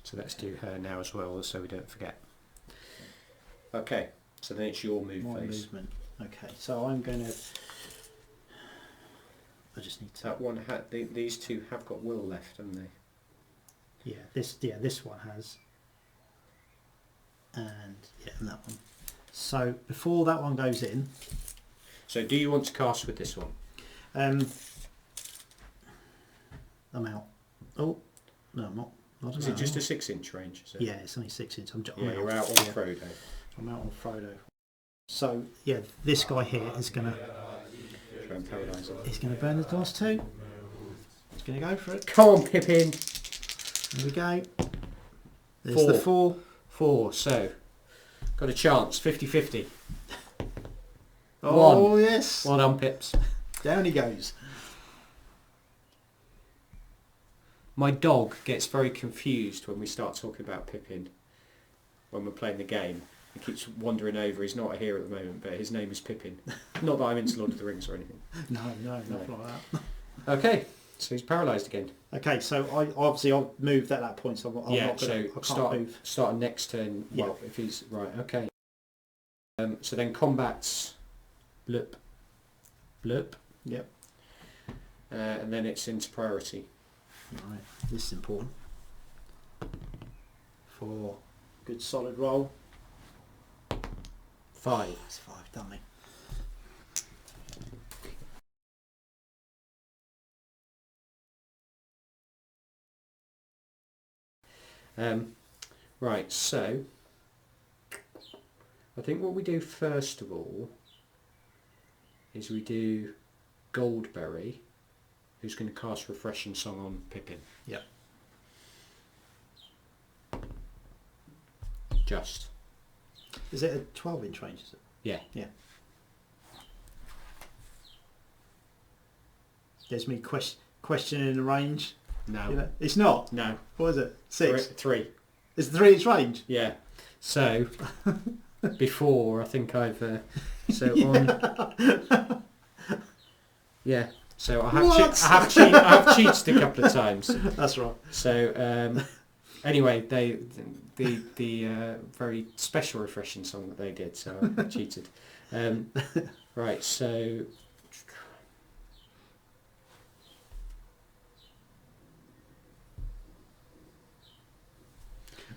B: So let's do her now as well, so we don't forget. Okay, so then it's your move
C: My
B: phase.
C: movement. Okay, so I'm going to... I just need to...
B: That one these two have got will left, haven't they?
C: Yeah, this one has. And and that one. So before that one goes in...
B: So do you want to cast with this one?
C: I'm out. Oh, no, I'm not. I don't
B: Is
C: know.
B: it just a 6-inch range? Is it?
C: Yeah, it's only 6 inches.
B: You're out on Frodo.
C: I'm out on Frodo. So yeah, this guy here is gonna
B: Try and paralyse him.
C: he's gonna burn the glass too. He's gonna go for it.
B: Come on, Pippin!
C: Here we go. There's
B: 4.
C: the 4.
B: 4, so got a chance, 50-50.
C: Oh yes.
B: Well done, Pips.
C: Down he goes.
B: My dog gets very confused when we start talking about Pippin when we're playing the game. He keeps wandering over. He's not here at the moment, but his name is Pippin. Not that I'm into Lord of the Rings or anything.
C: No, not like that.
B: Okay, so he's paralysed again.
C: Okay, so I'll move at that point. So I'm not gonna, I can't move.
B: Start next turn. Well, if he's right, okay. So then combats, blip, blip.
C: Yep.
B: And then it's into priority.
C: Right, this is important. For good solid roll.
B: 5.
C: That's 5, dummy.
B: Right, so I think what we do first of all is we do Goldberry, who's going to cast Refreshing Song on Pippin.
C: Yep.
B: Just.
C: Is it a 12-inch range? Is it?
B: Yeah.
C: Yeah. There's me questioning the range.
B: No.
C: You know, it's not.
B: No.
C: What is it? 6.
B: 3.
C: It's a 3-inch range.
B: Yeah. So before I think I've so on. Yeah. So I have cheated a couple of times.
C: That's right.
B: So anyway, the very special Refreshing Song that they did. So I cheated. Right. So.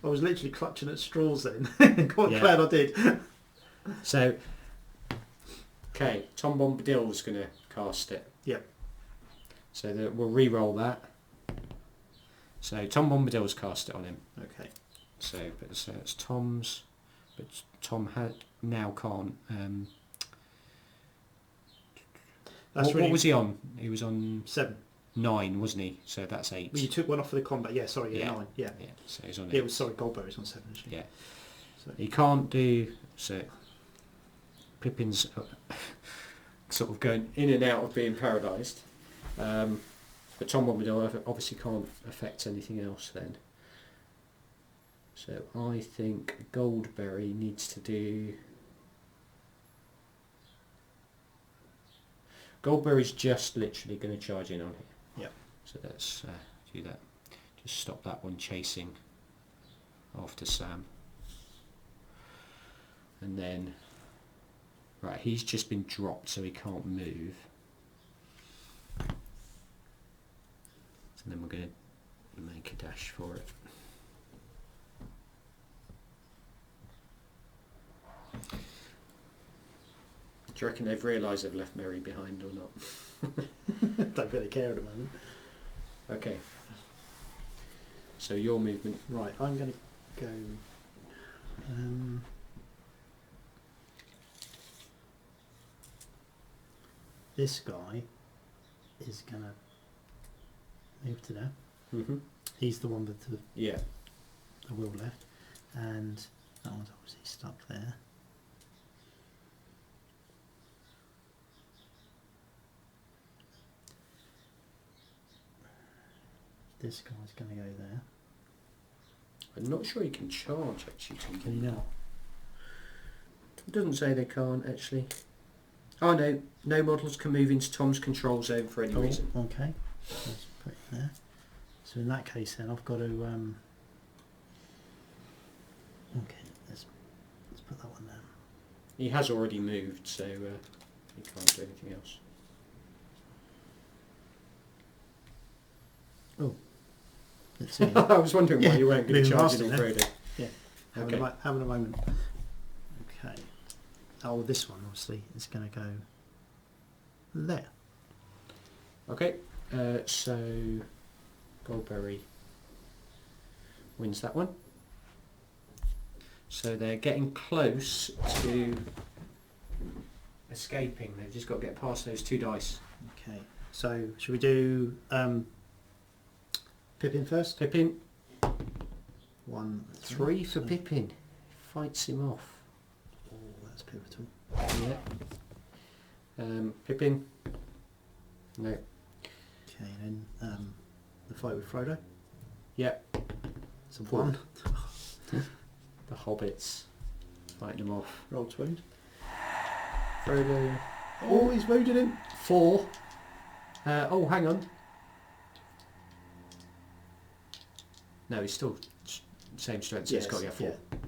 C: I was literally clutching at straws then. Quite glad I did.
B: So, okay, Tom Bombadil's going to cast it.
C: Yep.
B: So we'll re-roll that. So Tom Bombadil's cast it on him.
C: Okay.
B: So it's Tom's, but Tom now can't. What was he on? He was on
C: 7.
B: 9, wasn't he? So that's 8.
C: Well, you took one off for the combat. Yeah, sorry, 9. Yeah.
B: Yeah. So he's on 8.
C: Yeah, it was Goldberry's on 7. Actually.
B: Yeah.
C: So.
B: He can't do so. Pippin's sort of going in and out of being paralysed, but Tom Bombadil obviously can't affect anything else then. So I think Goldberry needs to do. Goldberry's just literally going to charge in on here.
C: Yep.
B: So let's do that. Just stop that one chasing after Sam. And then, right, he's just been dropped so he can't move. And then we're going to make a dash for it. Do you reckon they've realised they've left Mary behind or not?
C: Don't really care at the moment.
B: Okay. So your movement.
C: Right, I'm going to go... this guy is going to move to there.
B: Mm-hmm.
C: He's the one with the
B: Yeah.
C: wheel left. And that one's obviously stuck there. This guy's going to go there.
B: I'm not sure you can charge actually.
C: Can you now?
B: It doesn't say they can't actually. Oh no, no models can move into Tom's control zone for any reason.
C: Okay. Let's put it there. So in that case then I've got to... okay, let's put that one down.
B: He has already moved, so he can't do anything else.
C: Oh. Let's see.
B: I was wondering why
C: Yeah,
B: you weren't going to
C: moving
B: charge
C: past
B: it on
C: it there.
B: Frodo.
C: Yeah.
B: Okay.
C: Having a moment. Okay. Oh, this one obviously is going to go there.
B: Okay, so Goldberry wins that one. So they're getting close to escaping. They've just got to get past those 2 dice.
C: Okay. So should we do Pippin first?
B: Pippin,
C: 1,
B: 3 for
C: so-
B: Pippin. Fights him off.
C: Oh, that's pivotal.
B: Yeah. Pippin. No.
C: Okay, then the fight with Frodo.
B: Yeah.
C: It's a
B: Four.
C: 1.
B: The hobbits fighting him off.
C: Roll to wound.
B: Frodo.
C: Oh, he's wounded him.
B: 4. Oh, hang on. No, he's still same strength, so he's got to get 4.
C: Yeah.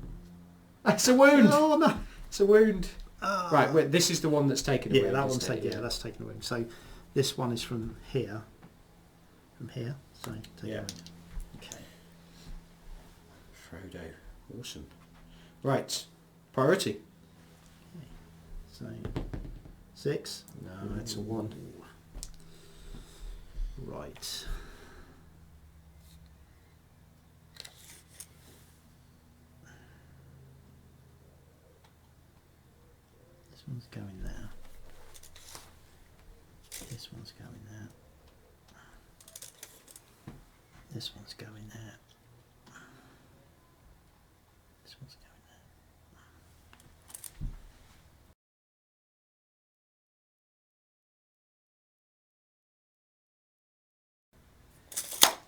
B: That's a wound!
C: Oh no!
B: It's a wound.
C: Ah.
B: Right, wait, this is the one that's taken a
C: Yeah,
B: wound.
C: that one's
B: isn't it?
C: taken. Yeah, that's taken a wound. So this one is from here. From here. So take
B: Yeah.
C: a wound. Okay.
B: Frodo. Awesome. Right. Priority.
C: So 6.
B: No, it's a 1.
C: Right. This one's going there. This one's going there. This one's going there. This one's going there.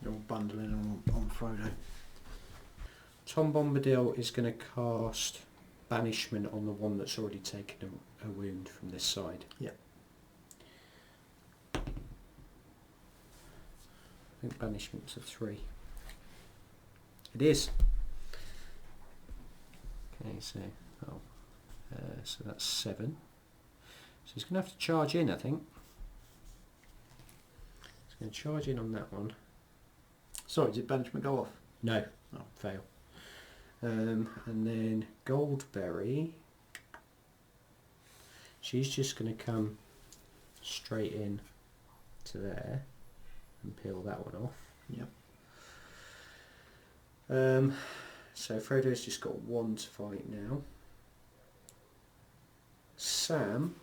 C: They're all bundling on Frodo.
B: Tom Bombadil is going to cast Banishment on the one that's already taken a wound from this side.
C: Yep.
B: I think Banishment's a 3. It is. Okay, so so that's 7. So he's going to have to charge in, I think. He's going to charge in on that one.
C: Sorry, did banishment go off?
B: No,
C: Oh.
B: fail. And then Goldberry, she's just going to come straight in to there and peel that one off.
C: Yep.
B: So Frodo's just got 1 to fight now. Sam,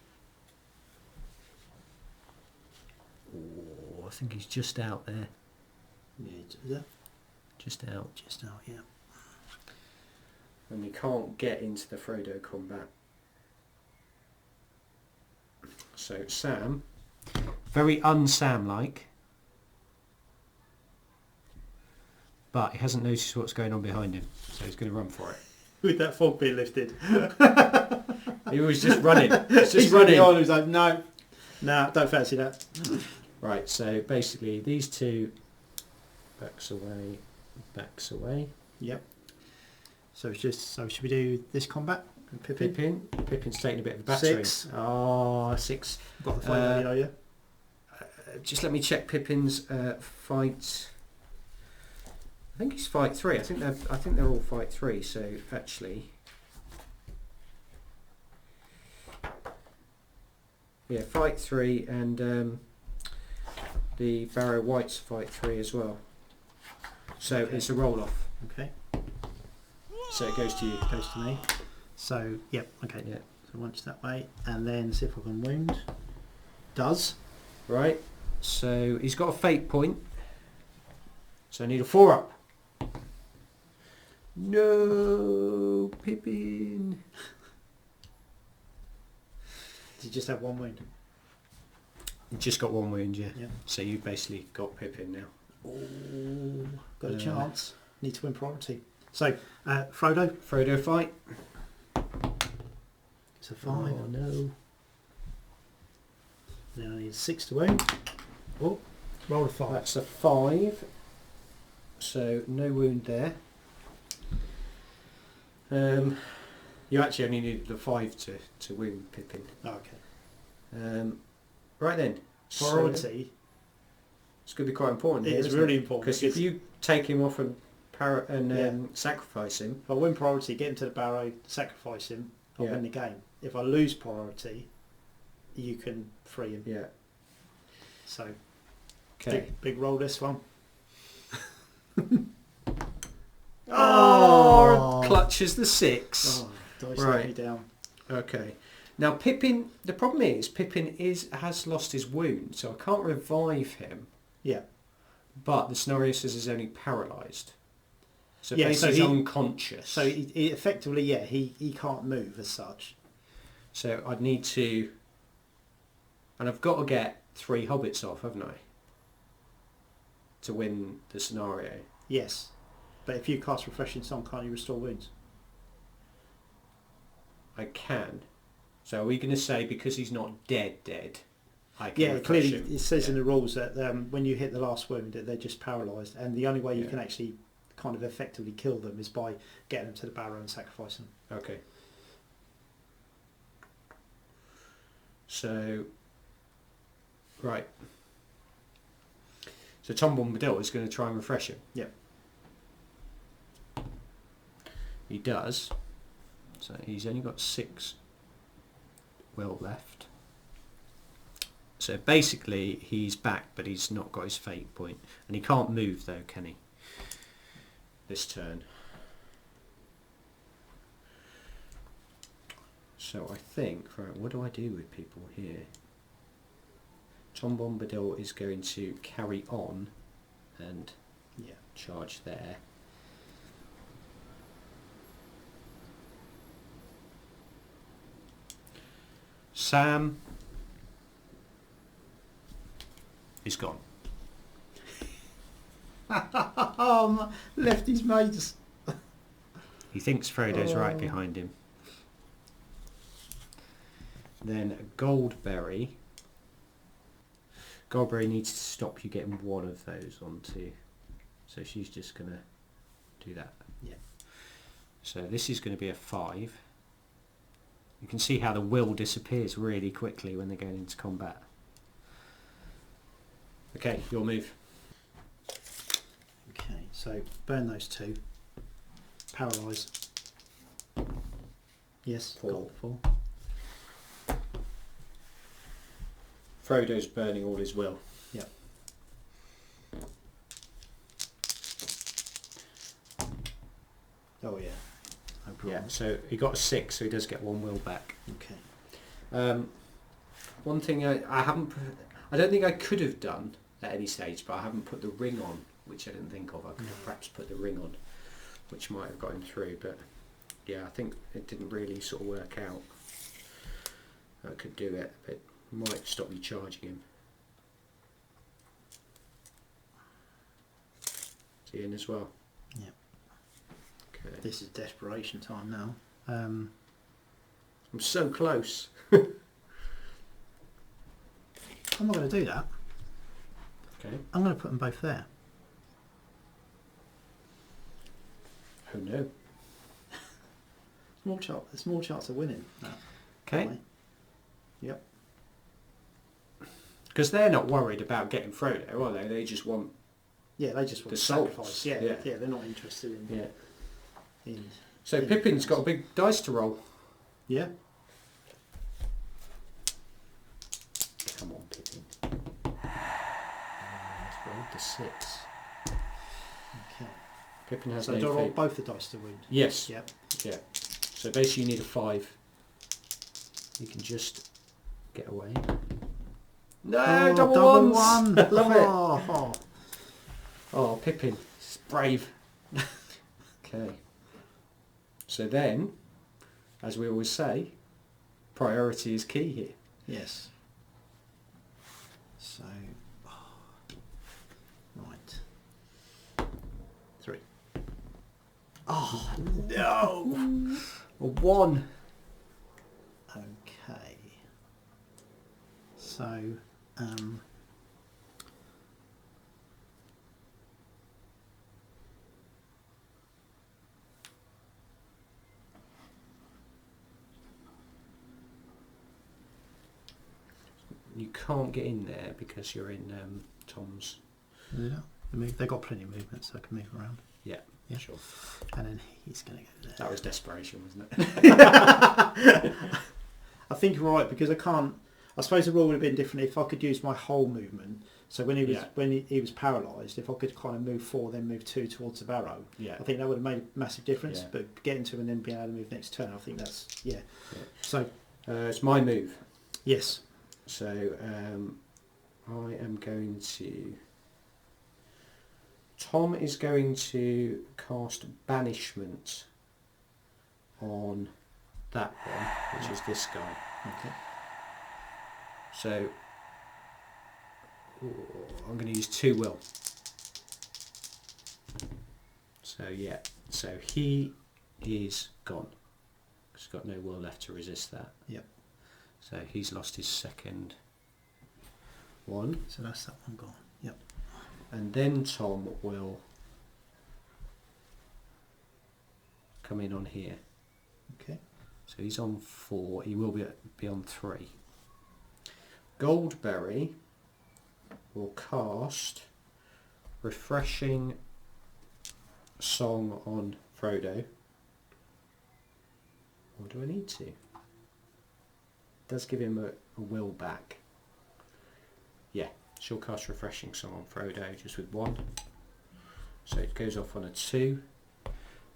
B: oh, I think he's just out there.
C: Yeah, is that
B: Just out.
C: just out? Yeah.
B: And we can't get into the Frodo combat. So Sam, very un-Sam-like, but he hasn't noticed what's going on behind him, so he's going to run for it.
C: With that fog being lifted.
B: He was just running. He's just
C: He's
B: running.
C: on. He's like, no, don't fancy that.
B: Right, so basically these two backs away.
C: Yep. So it's just. So should we do this combat? And Pippin.
B: Pippin's taking a bit of a battering.
C: 6.
B: Oh, 6.
C: Got the fight ready, are you?
B: Just let me check Pippin's fight. I think he's fight 3. I think they're all fight 3. So actually, yeah, fight 3, and the Barrow Whites fight 3 as well. So it's a roll off.
C: Okay.
B: So it goes to you.
C: Goes to me. So, yep, okay.
B: Yeah.
C: So once that way, and then see if I can wound. Does.
B: Right. So he's got a fate point. So I need a 4 up. No, Pippin.
C: Did you just have 1 wound?
B: You just got 1 wound, yeah.
C: Yeah.
B: So you basically got Pippin now.
C: Oh, got a chance. Need to win priority. So, Frodo.
B: Frodo fight.
C: It's a 5.
B: Oh no.
C: Now I need 6 to wound. Oh, roll a 5.
B: That's a 5. So no wound there. You actually only need the 5 to wound Pippin.
C: Oh, okay.
B: Right then.
C: Priority.
B: It's going to be quite important.
C: It's really important.
B: Because if you take him off and sacrifice him.
C: If I win priority, get him to the Barrow, sacrifice him, I'll win the game. If I lose priority, you can free him.
B: Yeah.
C: So,
B: Okay.
C: big roll this one.
B: Oh! Clutches the 6.
C: Oh, dice
B: Right.
C: let me down.
B: Okay. Now Pippin, the problem is Pippin has lost his wound, so I can't revive him.
C: Yeah.
B: But the scenario says he's only paralysed. So
C: Yeah,
B: basically
C: so
B: he's
C: he-
B: unconscious.
C: So he effectively, he can't move as such.
B: So I'd need to... And I've got to get 3 hobbits off, haven't I? To win the scenario.
C: Yes. But if you cast Refreshing Song, can't you restore wounds?
B: I can. So are we going to say because he's not dead, I can
C: Yeah,
B: refresh
C: clearly
B: him?
C: it says in
B: Yeah.
C: the rules that when you hit the last wound, that they're just paralysed, and the only way you
B: Yeah.
C: can actually kind of effectively kill them is by getting them to the Barrow and sacrificing them.
B: Okay. So, right. So Tom Bombadil is going to try and refresh him.
C: Yep.
B: He does. So he's only got 6 will left. So basically he's back, but he's not got his fate point. And he can't move though, can he? This turn. So I think, right, what do I do with people here? Tom Bombadil is going to carry on and charge there. Sam is gone.
C: Left his mates.
B: He thinks Frodo's right behind him. Then Goldberry. Goldberry needs to stop you getting one of those onto. So she's just going to do that.
C: Yeah.
B: So this is going to be a 5. You can see how the will disappears really quickly when they're going into combat. Okay, your move.
C: Okay, so burn those 2. Paralyse. Yes,
B: 4.
C: got 4.
B: Frodo's burning all his will.
C: Yep. Oh yeah. No problem.
B: Yeah, so he got a 6, so he does get 1 will back.
C: Okay.
B: One thing I haven't... I don't think I could have done at any stage, but I haven't put the ring on, which I didn't think of. I could have perhaps put the ring on, which might have got him through, but yeah, I think it didn't really sort of work out. I could do it, but it might stop you charging him. Is he in as well?
C: Yep.
B: Okay.
C: This is desperation time now.
B: I'm so close.
C: I'm not going to do that.
B: Okay.
C: I'm going to put them both there.
B: Oh no.
C: Small chance of winning that.
B: Okay.
C: Way. Yep.
B: Because they're not worried about getting Frodo, are they? They just want...
C: Yeah, they just want
B: The
C: to
B: souls,
C: sacrifice.
B: yeah.
C: Yeah, they're not interested in.
B: Yeah.
C: in
B: So
C: in
B: Pippin's got a big dice to roll.
C: Yeah.
B: Come on, Pippin. after 6.
C: Okay.
B: Pippin has
C: So
B: no
C: do I roll
B: feet.
C: both the dice to wound?
B: Yes.
C: Yep.
B: Yeah. So basically you need a 5. You can just get away. No, double ones!
C: one!
B: Love it.
C: Oh.
B: Oh, Pippin. He's brave. Okay. So then, as we always say, priority is key here.
C: Yes. So, right. 3. Oh, no!
B: A 1.
C: Okay. So,
B: You can't get in there because you're in Tom's.
C: yeah, they've got plenty of movement, so I can move around.
B: Yeah,
C: Yeah.
B: sure.
C: And then he's going to go there.
B: That was desperation, wasn't it?
C: I think you're right, because I can't. I suppose the rule would have been different if I could use my whole movement. So when he was he was paralysed, if I could kind of move 4, then move 2 towards the Barrow,
B: Yeah.
C: I think that would have made a massive difference.
B: Yeah.
C: But getting to him and then being able to move next turn, I think that's yeah. So
B: It's my move.
C: yes,
B: So I am going to. Tom is going to cast banishment on that one, which is this guy.
C: okay,
B: So I'm going to use 2 will. So yeah, so he is gone. He's got no will left to resist that.
C: Yep.
B: So he's lost his second one.
C: so that's that one gone. Yep.
B: And then Tom will come in on here.
C: Okay.
B: So he's on 4. He will be on 3. Goldberry will cast Refreshing Song on Frodo. Or do I need to? It does give him a will back. Yeah, she'll cast Refreshing Song on Frodo just with 1. So it goes off on a 2.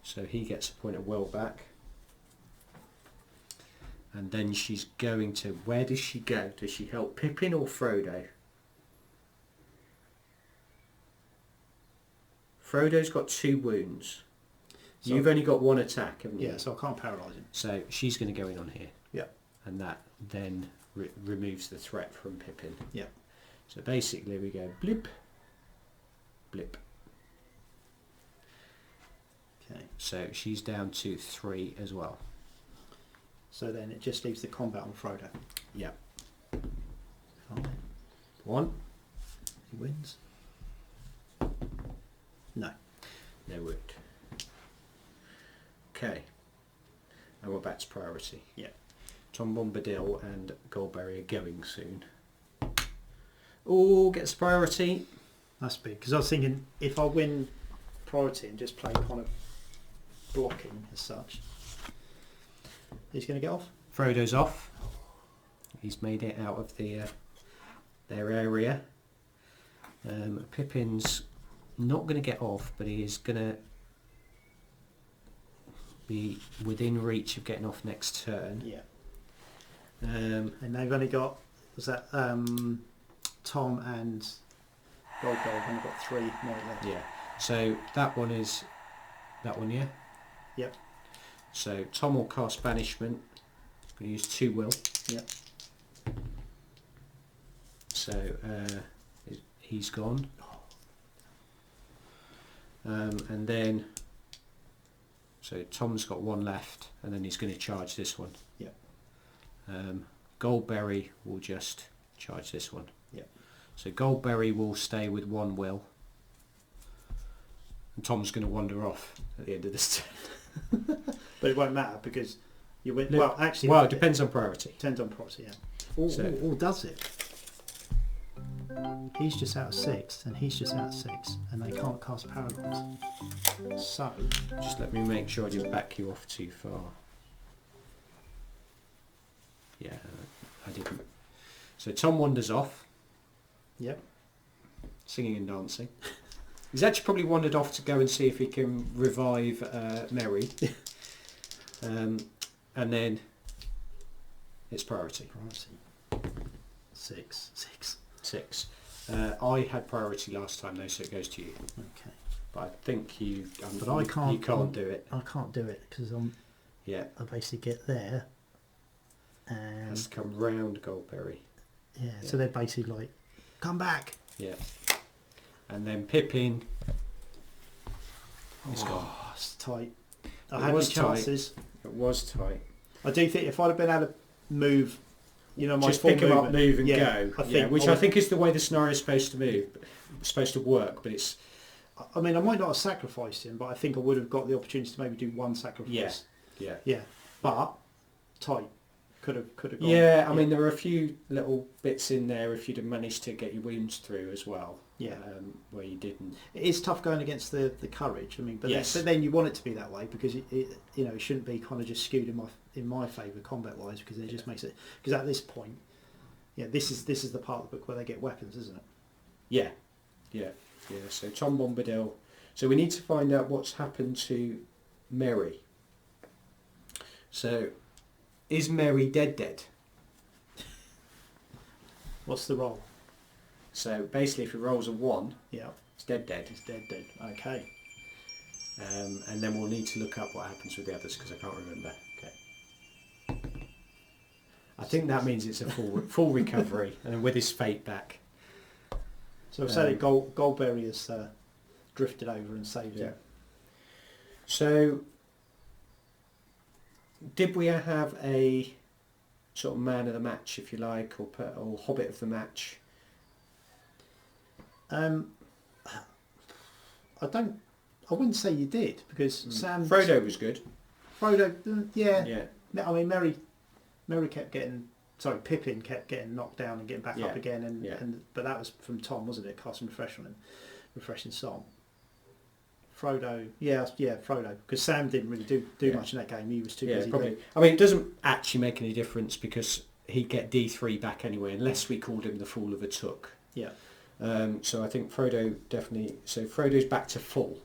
B: So he gets a point of will back. And then she's going to... Where does she go? Does she help Pippin or Frodo? Frodo's got 2 wounds.
C: So-
B: You've only got 1 attack, haven't you?
C: Yeah, so I can't paralyse him.
B: So she's going to go in on here.
C: Yeah.
B: And that then removes the threat from Pippin.
C: Yeah.
B: So basically we go blip, blip.
C: Okay.
B: So she's down to 3 as well.
C: So then it just leaves the combat on Frodo.
B: Yeah.
C: Fine.
B: 1.
C: He wins. No.
B: No wound. Okay. And we're back to priority.
C: Yeah.
B: Tom Bombadil and Goldberry are going soon. Oh, gets priority.
C: Must be, because I was thinking if I win priority and just play kind of blocking as such, he's going to get off.
B: Frodo's off. He's made it out of the their area. Pippin's not going to get off, but he is going to be within reach of getting off next turn.
C: Yeah.
B: Um,
C: And they've only got, was that Tom and Goldberry have only got 3 more left.
B: yeah. So that one is that one, yeah.
C: Yep.
B: So Tom will cast banishment. I'm going to use 2 will.
C: Yep.
B: So he's gone. And then so Tom's got 1 left, and then he's going to charge this one.
C: Yep.
B: Goldberry will just charge this one.
C: Yep.
B: So Goldberry will stay with 1 will, and Tom's going to wander off at the end of this turn.
C: But it won't matter because you win.
B: No,
C: Well, actually,
B: well, it depends on priority.
C: Depends on priority, yeah. Or
B: So-
C: does it? He's just out of 6, and he's just out of 6, and they can't cast paralyze. So,
B: Just let me make sure I didn't back you off too far. Yeah, I didn't. So Tom wanders off.
C: yep.
B: singing and dancing. He's actually probably wandered off to go and see if he can revive Merry. And then it's priority.
C: Six.
B: I had priority last time though, so it goes to you.
C: Okay.
B: But I think you.
C: But I can't.
B: You can't do it.
C: I can't do it because
B: Yeah.
C: I basically get there,
B: It
C: and
B: has to come round Goldberry.
C: yeah. So they're basically like, come back.
B: Yeah. And then Pippin. It's gone.
C: Oh, it's tight. I
B: It
C: had my
B: was tight.
C: chances.
B: It was tight.
C: I do think if I'd have been able to move, my
B: Just
C: full
B: pick him up,
C: movement,
B: move and
C: yeah,
B: go.
C: I
B: I think is the way the scenario is supposed to move, supposed to work. But it's
C: I mean, I might not have sacrificed him, but I think I would have got the opportunity to maybe do one sacrifice.
B: yeah.
C: But tight. Could have gone.
B: Yeah, I mean there were a few little bits in there if you'd have managed to get your wounds through as well.
C: Yeah.
B: Where you didn't.
C: It is tough going against the courage. I mean, but
B: Yes.
C: but then you want it to be that way because it shouldn't be kind of just skewed in my favour combat wise, because it just makes it, because at this point, this is the part of the book where they get weapons, isn't it?
B: Yeah. So Tom Bombadil. So we need to find out what's happened to Merry. So is Merry dead?
C: What's the roll?
B: So basically, if he rolls a 1,
C: Yeah,
B: it's dead.
C: it's dead. Okay.
B: And then we'll need to look up what happens with the others because I can't remember. Okay. I think that means it's a full recovery and with his fate back.
C: So I've said Goldberry has drifted over and saved him.
B: So did we have a sort of man of the match, if you like, or hobbit of the match?
C: I wouldn't say you did, because
B: Frodo was good.
C: Yeah. I mean, Pippin kept getting knocked down and getting back up again, but that was from Tom, wasn't it? Cast some refreshing song. Frodo, Frodo, because Sam didn't really do much in that game. He was too busy.
B: Probably. I mean, it doesn't actually make any difference because he'd get D3 back anyway, unless we called him the Fool of a Took.
C: Yeah.
B: So I think Frodo definitely. So Frodo's back to full,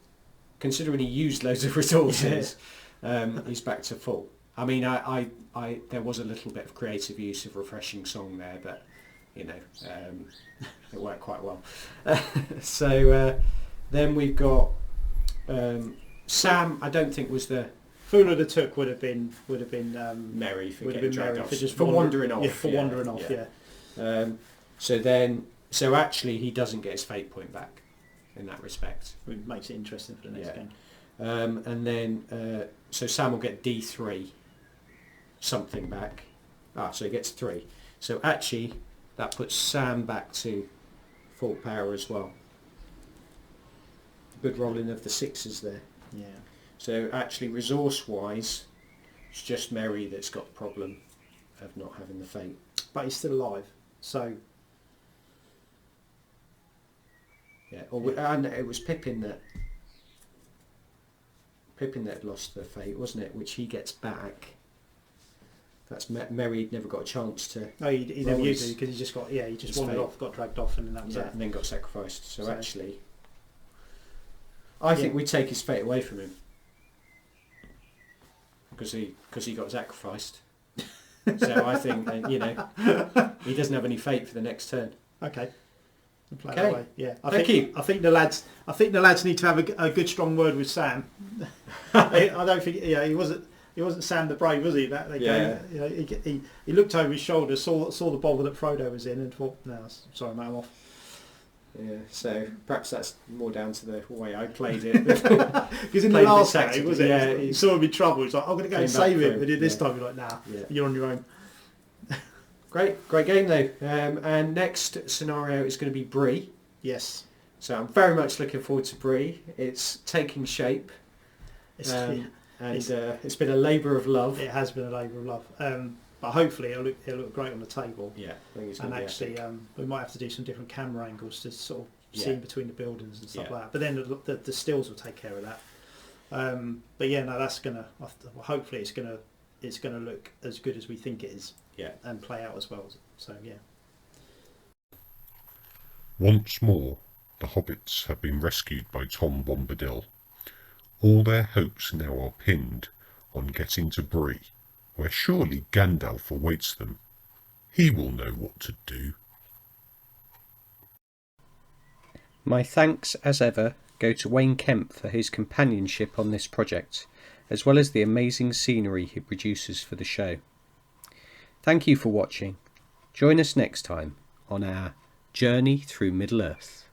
B: considering he used loads of resources. He's back to full. I mean, I there was a little bit of creative use of refreshing song there, but it worked quite well. So then we've got Sam. I don't think was the
C: Fool of the Took would have been
B: Merry for
C: would have
B: getting
C: been
B: dragged
C: Merry
B: off
C: for just
B: wandering off.
C: Yeah, for wandering off.
B: Yeah. So actually, he doesn't get his fate point back in that respect.
C: It makes it interesting for the next game.
B: And then so Sam will get D3 something back. So he gets 3. So actually, that puts Sam back to full power as well. Good rolling of the 6s there.
C: Yeah.
B: So actually, resource-wise, it's just Merry that's got the problem of not having the fate.
C: But he's still alive, so...
B: And it was Pippin that lost the fate, wasn't it? Which he gets back. That's Merry never got a chance to.
C: No, he never used it because he just wandered off, got dragged off, and then that was it.
B: And then got sacrificed. So actually, I think we take his fate away from him because he got sacrificed. So I think he doesn't have any fate for the next turn.
C: Okay. Play
B: Okay.
C: that way. Yeah. I think the lads need to have a good strong word with Sam. I don't think he wasn't Sam the Brave, was he? He looked over his shoulder, saw the bother that Frodo was in, and thought, no, sorry mate, I'm off.
B: Yeah, so perhaps that's more down to the way I played it.
C: Because in the last game, was it? Yeah, he saw him in trouble. He's like, I'm going to go and save him. But this time, you're like, nah, you're on your own.
B: Great game though. And next scenario is going to be Bree.
C: Yes.
B: So I'm very much looking forward to Bree. It's taking shape. It's been a labour of love.
C: It has been a labour of love. But hopefully it'll look great on the table.
B: Yeah, I think it's
C: and
B: going to
C: actually, we might have to do some different camera angles to sort of see in between the buildings and stuff like that. But then the stills will take care of that. But yeah, no, that's gonna. Hopefully, it's gonna look as good as we think it is.
B: Yeah,
C: and play out as well. So yeah.
A: Once more, the hobbits have been rescued by Tom Bombadil. All their hopes now are pinned on getting to Bree, where surely Gandalf awaits them. He will know what to do.
B: My thanks, as ever, go to Wayne Kemp for his companionship on this project, as well as the amazing scenery he produces for the show. Thank you for watching. Join us next time on our journey through Middle-earth.